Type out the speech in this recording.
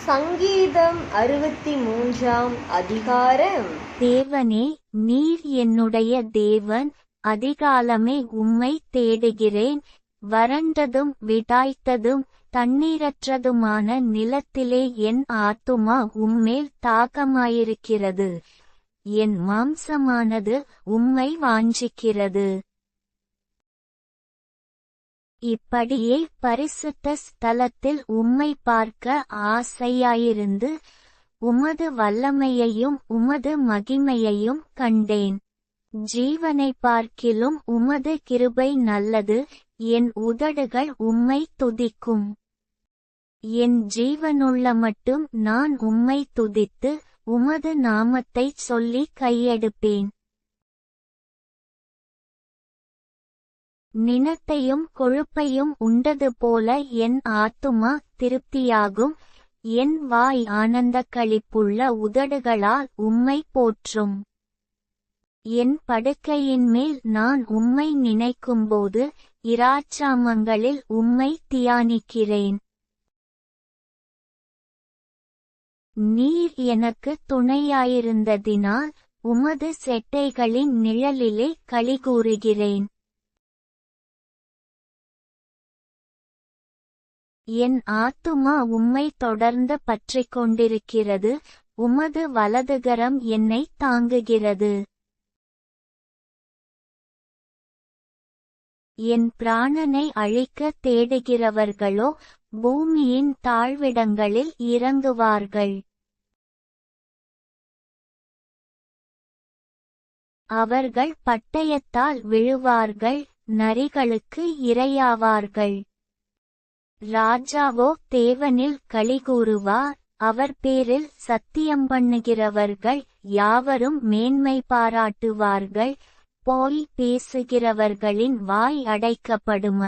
சங்கீதம் 63 அதிகாரம். தேவனே, நீர் என்னுடைய தேவன், அதிகாலமே உம்மை தேடுகிறேன். வறண்டதும் விடாய்த்ததும் தண்ணீரற்றதுமான நிலத்திலே என் ஆத்துமா உம்மேல் தாகமாயிருக்கிறது. என் மாம்சமானது உம்மை வாஞ்சிக்கிறது. இப்படியே பரிசுத்த ஸ்தலத்தில் உம்மை பார்க்க ஆசையாயிருந்து உமது வல்லமையையும் உமது மகிமையையும் கண்டேன். ஜீவனை பார்க்கிலும் உமது கிருபை நல்லது. என் உதடுகள் உம்மை துதிக்கும். என் ஜீவனுள்ள மட்டும் நான் உம்மை துதித்து உமது நாமத்தைச் சொல்லி கையெடுப்பேன். நிணத்தையும் கொழுப்பையும் உண்டது போல என் ஆத்துமா திருப்தியாகும். என் வாய் ஆனந்தக்களிப்புள்ள உதடுகளால் உம்மை போற்றும். என் படுக்கையின்மேல் நான் உம்மை நினைக்கும்போது இராச்சாமங்களில் உம்மை தியானிக்கிறேன். நீர் எனக்கு துணையாயிருந்ததினால் உமது செட்டைகளின் நிழலிலே களிகூறுகிறேன். என் ஆத்துமா உம்மை தொடர்ந்து பற்றிக் கொண்டிருக்கிறது. உமது வலதுகரம் என்னை தாங்குகிறது. என் பிராணனை அழிக்க தேடுகிறவர்களோ பூமியின் தாழ்விடங்களில் இறங்குவார்கள். அவர்கள் பட்டயத்தால் விழுவார்கள், நரிகளுக்கு இரையாவார்கள். ராஜாவோ தேவனில் களிகூறுவார். அவர் பேரில் சத்தியம் பண்ணுகிறவர்கள் யாவரும் மேன்மை பாராட்டுவார்கள். போய் பேசுகிறவர்களின் வாய் அடைக்கப்படும்.